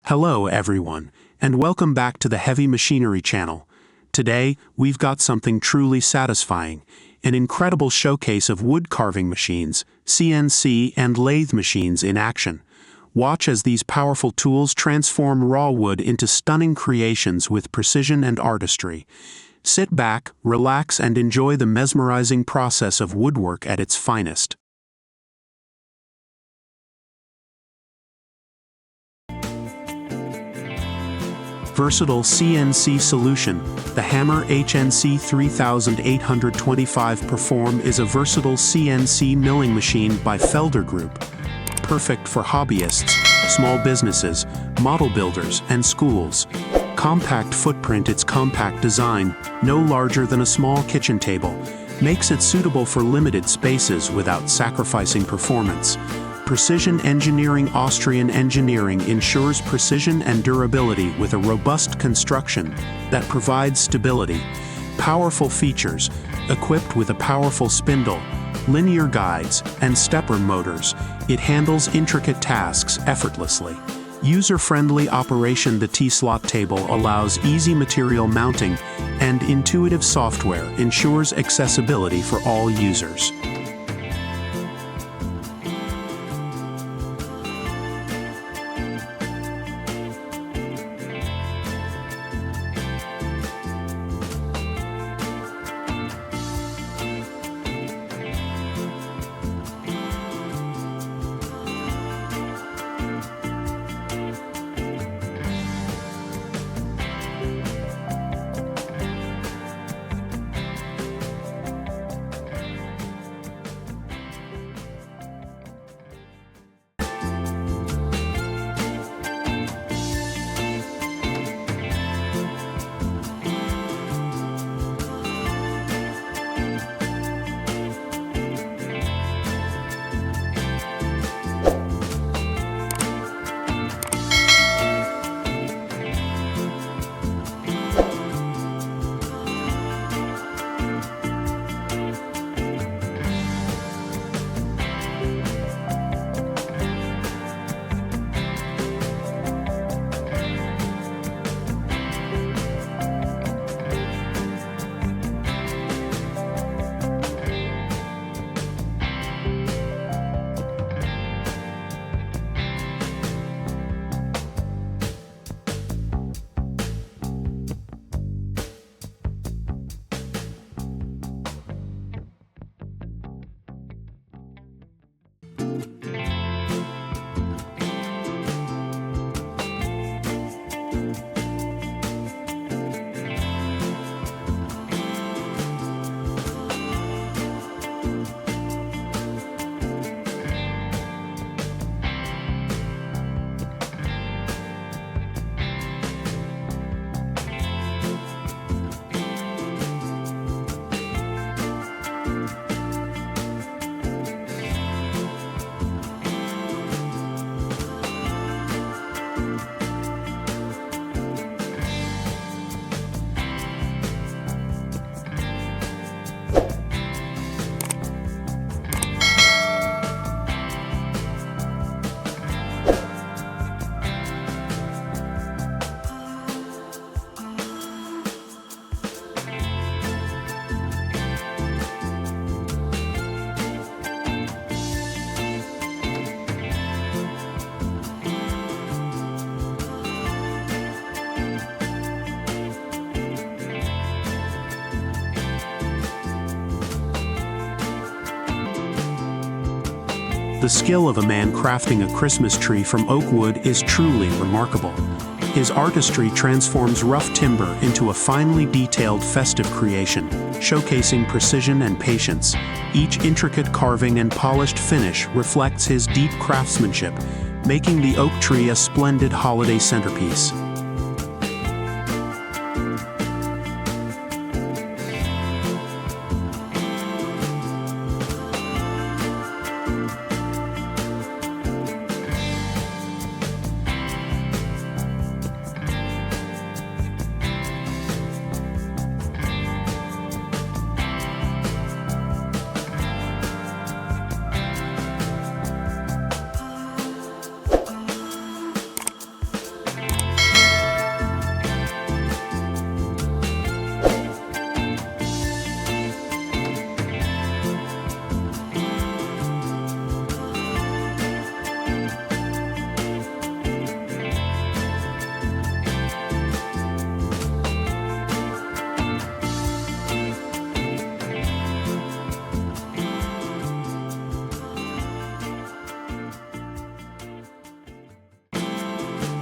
Hello everyone, and welcome back to the Heavy Machinery channel. Today, we've got something truly satisfying, an incredible showcase of wood carving machines, CNC and lathe machines in action. Watch as these powerful tools transform raw wood into stunning creations with precision and artistry. Sit back, relax, and enjoy the mesmerizing process of woodwork at its finest. Versatile CNC solution. The Hammer HNC 3825 Perform is a versatile CNC milling machine by Felder Group. Perfect for hobbyists, small businesses, model builders, and schools. Compact footprint. Its compact design, no larger than a small kitchen table, makes it suitable for limited spaces without sacrificing performance. Precision engineering. Austrian engineering ensures precision and durability with a robust construction that provides stability. Powerful features. Equipped with a powerful spindle, linear guides, and stepper motors, it handles intricate tasks effortlessly. User-friendly operation. The T-slot table allows easy material mounting, and intuitive software ensures accessibility for all users. The skill of a man crafting a Christmas tree from oak wood is truly remarkable. His artistry transforms rough timber into a finely detailed festive creation, showcasing precision and patience. Each intricate carving and polished finish reflects his deep craftsmanship, making the oak tree a splendid holiday centerpiece.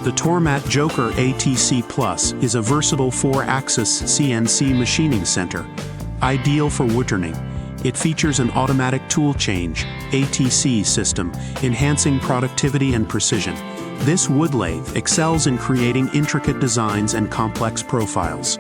The Tormat Joker ATC Plus is a versatile 4-axis CNC machining center, ideal for woodturning. It features an automatic tool change (ATC) system, enhancing productivity and precision. This wood lathe excels in creating intricate designs and complex profiles.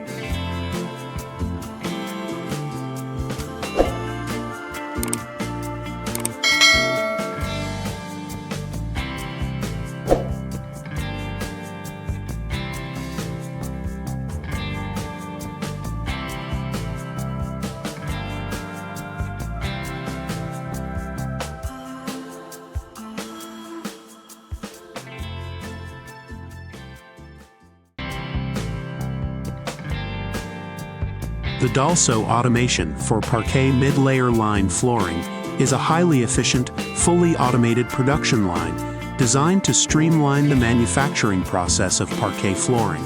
The Dalso automation for parquet mid-layer line flooring is a highly efficient, fully automated production line designed to streamline the manufacturing process of parquet flooring.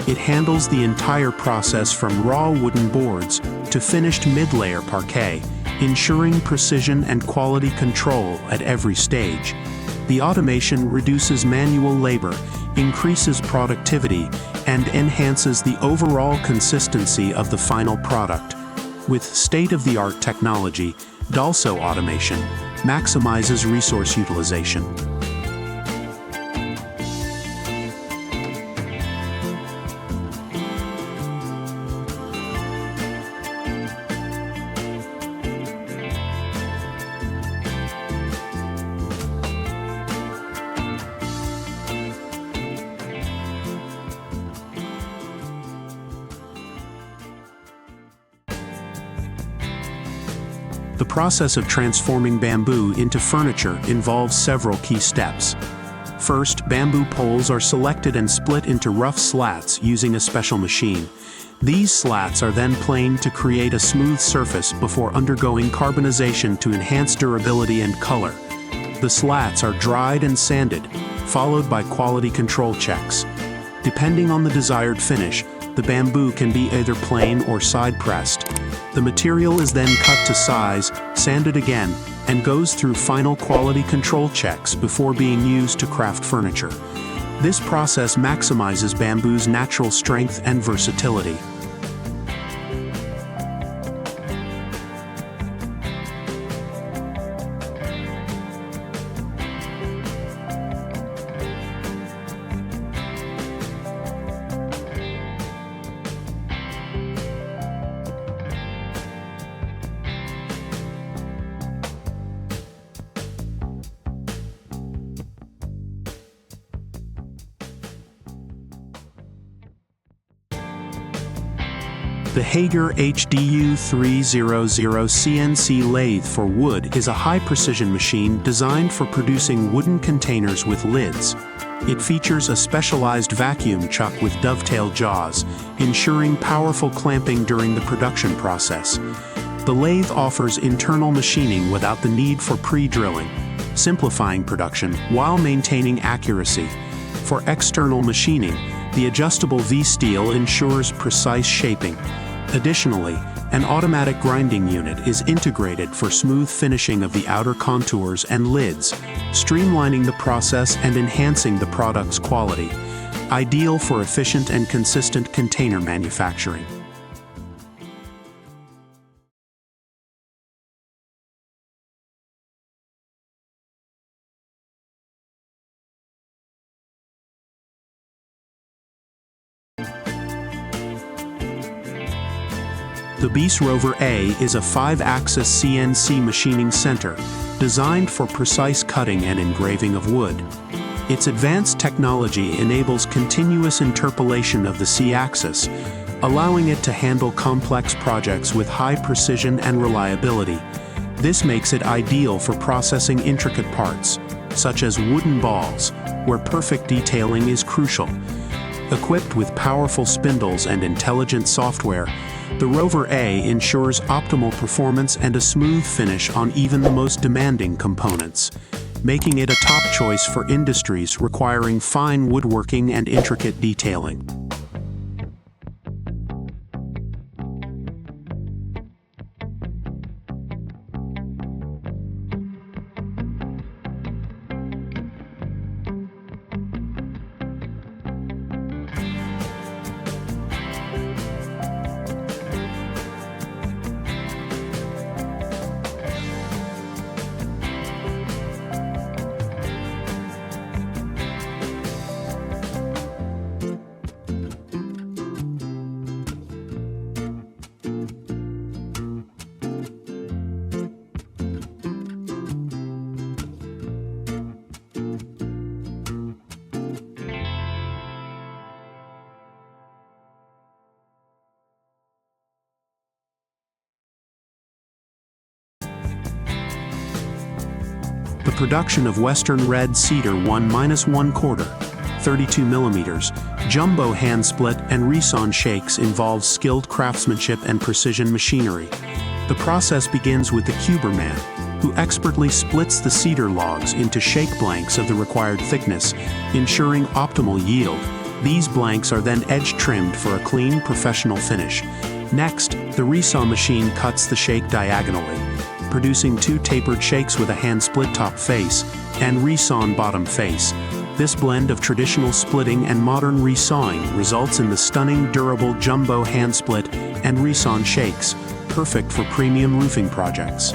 It handles the entire process from raw wooden boards to finished mid-layer parquet, ensuring precision and quality control at every stage. The automation reduces manual labor, increases productivity, and enhances the overall consistency of the final product. With state-of-the-art technology, Dalso automation maximizes resource utilization. The process of transforming bamboo into furniture involves several key steps. First, bamboo poles are selected and split into rough slats using a special machine. These slats are then planed to create a smooth surface before undergoing carbonization to enhance durability and color. The slats are dried and sanded, followed by quality control checks. Depending on the desired finish, the bamboo can be either plain or side-pressed. The material is then cut to size, sanded again, and goes through final quality control checks before being used to craft furniture. This process maximizes bamboo's natural strength and versatility. The Hager HDU 300 CNC lathe for wood is a high-precision machine designed for producing wooden containers with lids. It features a specialized vacuum chuck with dovetail jaws, ensuring powerful clamping during the production process. The lathe offers internal machining without the need for pre-drilling, simplifying production while maintaining accuracy. For external machining, the adjustable V-steel ensures precise shaping. Additionally, an automatic grinding unit is integrated for smooth finishing of the outer contours and lids, streamlining the process and enhancing the product's quality, ideal for efficient and consistent container manufacturing. The Beast Rover A is a 5-axis CNC machining center designed for precise cutting and engraving of wood. Its advanced technology enables continuous interpolation of the C-axis, allowing it to handle complex projects with high precision and reliability. This makes it ideal for processing intricate parts, such as wooden balls, where perfect detailing is crucial. Equipped with powerful spindles and intelligent software, the Rover A ensures optimal performance and a smooth finish on even the most demanding components, making it a top choice for industries requiring fine woodworking and intricate detailing. The production of Western Red Cedar 1-1/4, 32 mm, jumbo hand split and resawn shakes involves skilled craftsmanship and precision machinery. The process begins with the cuberman, who expertly splits the cedar logs into shake blanks of the required thickness, ensuring optimal yield. These blanks are then edge trimmed for a clean, professional finish. Next, the resaw machine cuts the shake diagonally, producing two tapered shakes with a hand split top face and resawn bottom face. This blend of traditional splitting and modern resawing results in the stunning, durable jumbo hand split and resawn shakes, perfect for premium roofing projects.